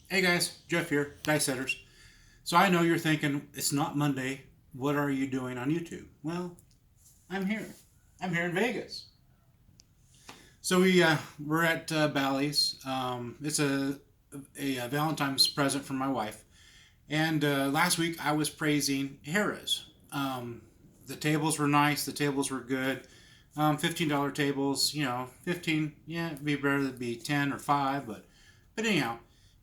Hey guys, Jeff here, Dice Setters. So I know you're thinking it's not Monday. What are you doing on YouTube? Well, I'm here. I'm here in Vegas. So we're at Bally's. It's a Valentine's present from my wife. And last week I was praising Harrah's. The tables were nice. The tables were good. $15 tables. 15. Yeah, it'd be better to be 10 or 5, but anyhow,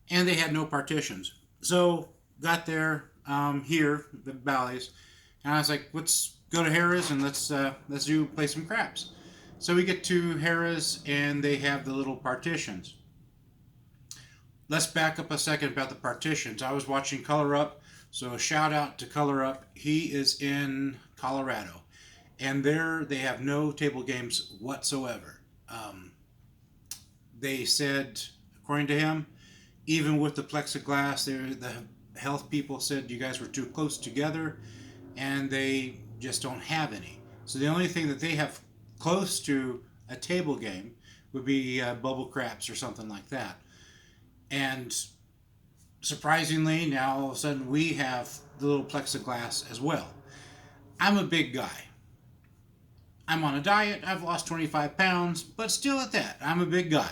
and they had no partitions. So got there here, the Bally's, and I was like, let's go to Harrah's and let's do play some craps. So we get to Harrah's and they have the little partitions. Let's back up a second about the partitions. I was watching Color Up, so a shout out to Color Up. He is in Colorado, and there they have no table games whatsoever. They said, according to him, even with the plexiglass, the health people said you guys were too close together, and they just don't have any. So the only thing that they have close to a table game would be bubble craps or something like that. And surprisingly, now all of a sudden we have the little plexiglass as well. I'm a big guy. I'm on a diet. I've lost 25 pounds, but still at that, I'm a big guy.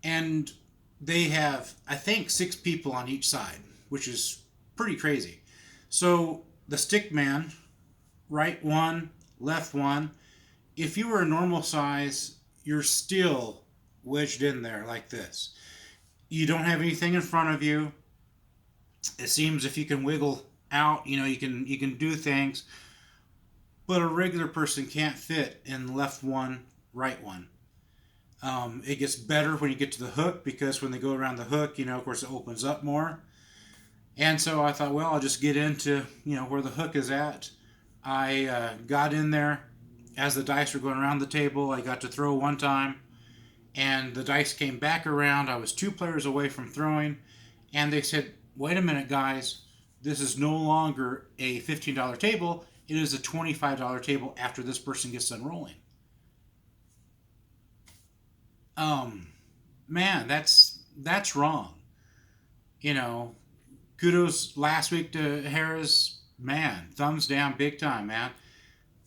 And they have, I think, 6 people on each side, which is pretty crazy. So the stick man, right one, left one. If you were a normal size, you're still wedged in there like this. You don't have anything in front of you. It seems if you can wiggle out, you can do things, but a regular person can't fit in left one, right one. It gets better when you get to the hook because when they go around the hook, of course, it opens up more. And so I thought, well, I'll just get into, where the hook is at. I got in there as the dice were going around the table. I got to throw one time, and the dice came back around. I was 2 players away from throwing, and they said, wait a minute, guys. This is no longer a $15 table. It is a $25 table after this person gets done rolling. Um, Man, that's wrong. You know, kudos last week to Harris. Man, thumbs down big time, man.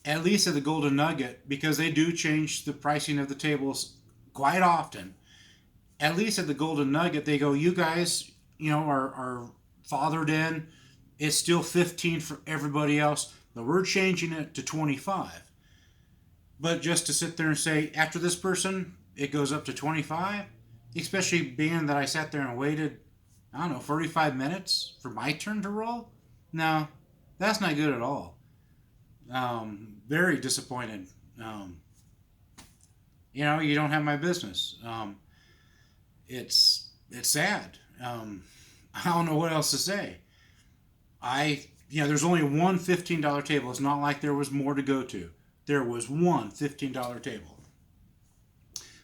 At least at the Golden Nugget, because they do change the pricing of the tables quite often. At least at the Golden Nugget, they go, you guys, are fathered in. It's still 15 for everybody else, but we're changing it to 25. But just to sit there and say, after this person, it goes up to 25, especially being that I sat there and waited, I don't know, 45 minutes for my turn to roll? No, that's not good at all. Very disappointed. Um, you don't have my business. It's sad. I don't know what else to say. There's only one $15 table. It's not like there was more to go to. There was one $15 table.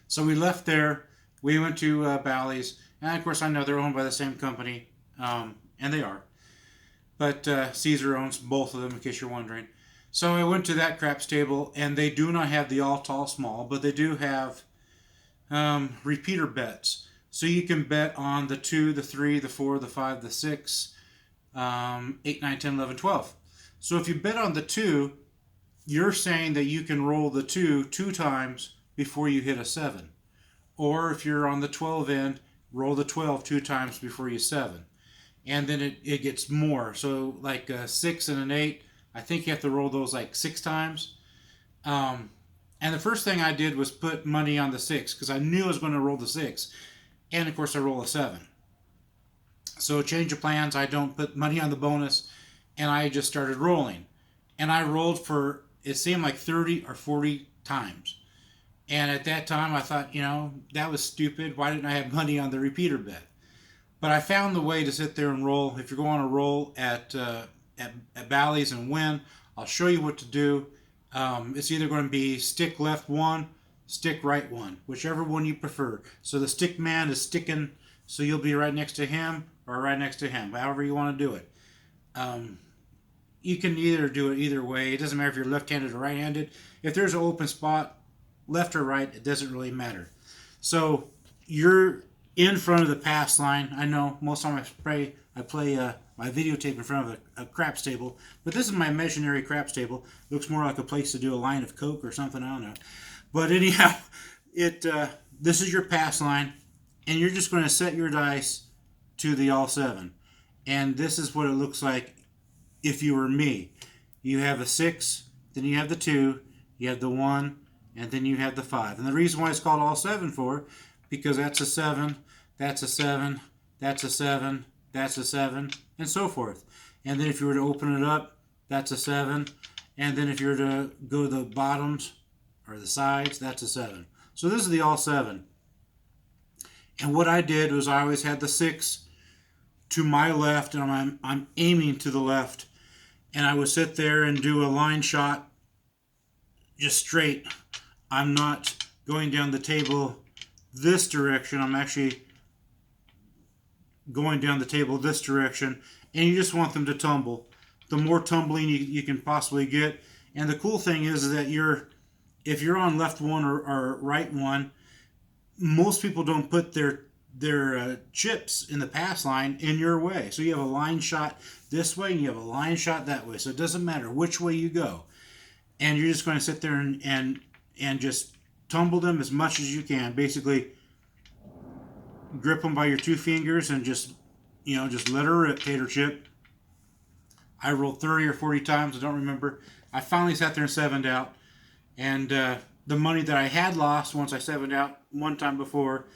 So we left there. We went to Bally's, and of course I know they're owned by the same company, and they are. But Caesar owns both of them, in case you're wondering. So I went to that craps table, and they do not have the all tall small, but they do have repeater bets. So you can bet on the 2, the 3, the 4, the 5, the 6, 8, 9, 10, 11, 12. So if you bet on the 2, you're saying that you can roll the 2 times before you hit a 7. Or if you're on the 12 end, roll the 12 2 times before you 7. And then it gets more. So like a 6 and an 8, I think you have to roll those like 6 times. Um, and the first thing I did was put money on the 6 because I knew I was going to roll the 6. And of course, I roll a 7. So change of plans. I don't put money on the bonus, and I just started rolling. And I rolled for it seemed like 30 or 40 times. And at that time, I thought, that was stupid. Why didn't I have money on the repeater bet? But I found the way to sit there and roll. If you're going to roll at Bally's and win, I'll show you what to do. It's either going to be stick left one, stick right one, whichever one you prefer. So the stick man is sticking, so you'll be right next to him or right next to him, however you want to do it. Um, you can either do it either way. It doesn't matter if you're left-handed or right-handed. If there's an open spot, left or right, it doesn't really matter. So you're in front of the pass line. I know most of the time I play my videotape in front of a craps table, but this is my imaginary craps table. Looks more like a place to do a line of Coke or something. I don't know. But anyhow, it this is your pass line, and you're just going to set your dice to the all seven, and this is what it looks like if you were me. You have a 6, then you have the 2, you have the 1, and then you have the 5. And the reason why it's called all 7 for, because that's a 7, that's a 7, that's a 7, that's a 7, and so forth. And then if you were to open it up, that's a 7. And then if you were to go to the bottoms or the sides, that's a 7. So this is the all 7. And what I did was I always had the 6 to my left, and I'm aiming to the left. And I would sit there and do a line shot just straight. I'm not going down the table this direction. I'm actually going down the table this direction. And you just want them to tumble. The more tumbling you can possibly get. And the cool thing is that if you're on left one or right one, most people don't put their chips in the pass line in your way. So you have a line shot this way and you have a line shot that way. So it doesn't matter which way you go. And you're just going to sit there and just tumble them as much as you can. Basically, grip them by your 2 fingers and just let her rip, tater chip. I rolled 30 or 40 times. I don't remember. I finally sat there and 7'd out. And the money that I had lost once I 7'd out one time before,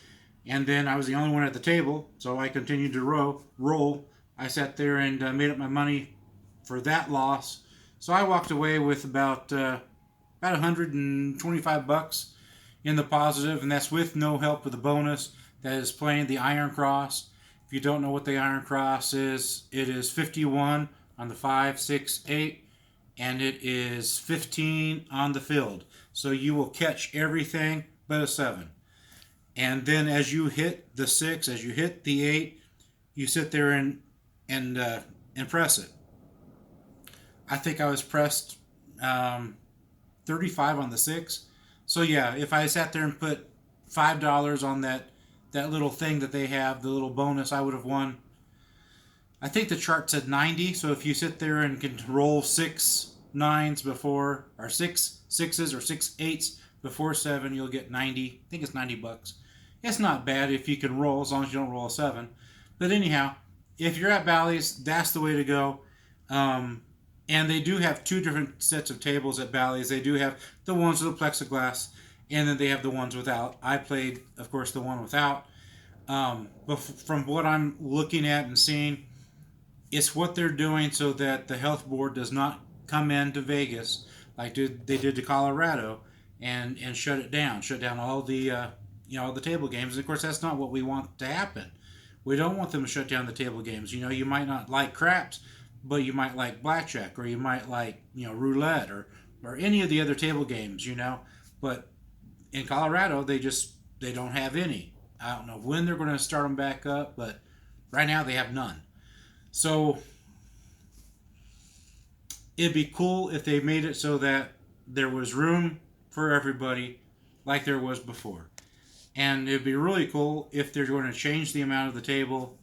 and then I was the only one at the table, so I continued to roll. I sat there and made up my money for that loss. So I walked away with about $125 in the positive, and that's with no help with the bonus. That is playing the Iron Cross. If you don't know what the Iron Cross is, it is 51 on the 5, 6, 8, and it is 15 on the field. So you will catch everything but a 7. And then as you hit the 6, as you hit the 8, you sit there and press it. I think I was pressed 35 on the 6. So yeah, if I sat there and put $5 on that little thing that they have, the little bonus, I would have won. I think the chart said 90. So if you sit there and can roll 6 9s before, or 6 6s or 6 8s before 7, you'll get 90. I think it's $90. It's not bad if you can roll, as long as you don't roll a 7. But anyhow, if you're at Bally's, that's the way to go. And they do have 2 different sets of tables at Bally's. They do have the ones with the plexiglass, and then they have the ones without. I played, of course, the one without. But from what I'm looking at and seeing, it's what they're doing so that the health board does not come into Vegas like they did to Colorado and shut it down. Shut down all the all the table games. And of course, that's not what we want to happen. We don't want them to shut down the table games. You might not like craps, but you might like blackjack, or you might like roulette, or any of the other table games. But in Colorado, they don't have any. I don't know when they're going to start them back up, but right now they have none. So it'd be cool if they made it so that there was room for everybody like there was before. And it'd be really cool if they're going to change the amount of the table.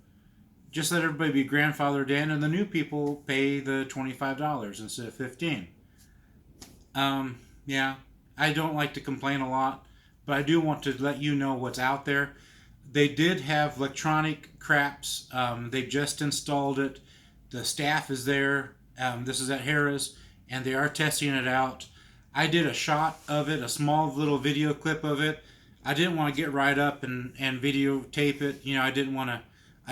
Just let everybody be grandfathered in, and the new people pay the $25 instead of $15. Yeah, I don't like to complain a lot, but I do want to let you know what's out there. They did have electronic craps. They just installed it. The staff is there. This is at Harrah's, and they are testing it out. I did a shot of it, a small little video clip of it. I didn't want to get right up and videotape it. I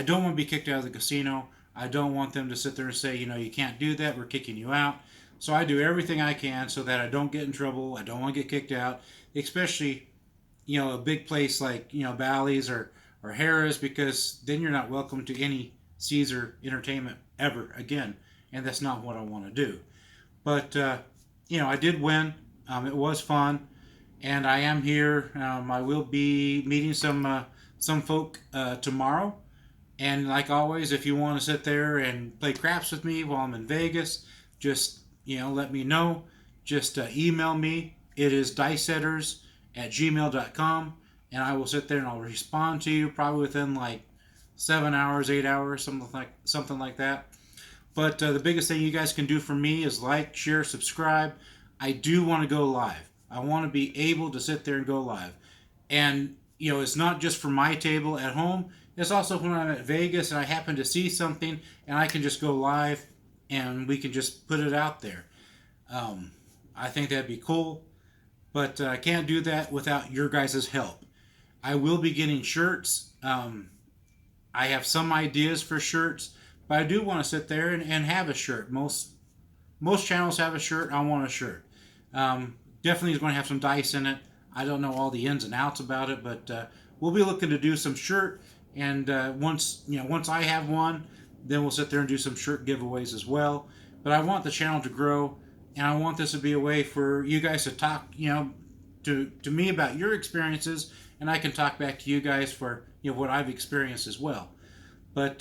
don't want to be kicked out of the casino. I don't want them to sit there and say, you can't do that. We're kicking you out. So I do everything I can so that I don't get in trouble. I don't want to get kicked out, especially, a big place like, Bally's or Harrah's, because then you're not welcome to any Caesar entertainment ever again. And that's not what I want to do. But, I did win. It was fun. And I am here. I will be meeting some folk tomorrow. And like always, if you want to sit there and play craps with me while I'm in Vegas, just let me know. Just email me. It is dicesetters@gmail.com. and I will sit there and I'll respond to you probably within like 7 hours, 8 hours, something like that. But the biggest thing you guys can do for me is like, share, subscribe. I do want to go live. I want to be able to sit there and go live. And, it's not just for my table at home. It's also when I'm at Vegas and I happen to see something and I can just go live and we can just put it out there. I think that'd be cool. But I can't do that without your guys' help. I will be getting shirts. I have some ideas for shirts, but I do want to sit there and have a shirt. Most channels have a shirt. I want a shirt. Definitely is going to have some dice in it. I don't know all the ins and outs about it, but we'll be looking to do some shirt. And once I have one, then we'll sit there and do some shirt giveaways as well. But I want the channel to grow, and I want this to be a way for you guys to talk, to me about your experiences, and I can talk back to you guys for what I've experienced as well. But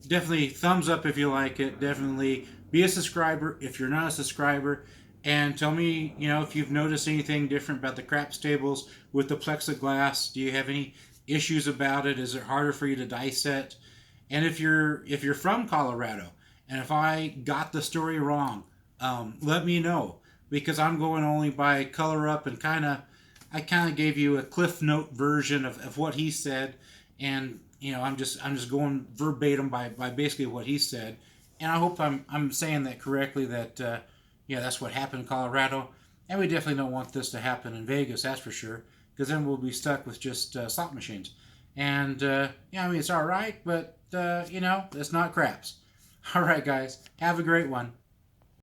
definitely thumbs up if you like it. Definitely be a subscriber if you're not a subscriber, and tell me if you've noticed anything different about the craps tables with the plexiglass. Do you have any issues about it? Is it harder for you to dice set? And if you're from Colorado, and if I got the story wrong, let me know, because I'm going only by color up, and I kind of gave you a cliff note version of what he said, and I'm just going verbatim by basically what he said, and I hope I'm saying that correctly. That that's what happened in Colorado, and we definitely don't want this to happen in Vegas. That's for sure, because then we'll be stuck with just slot machines, and it's all right, but it's not craps. All right, guys, have a great one.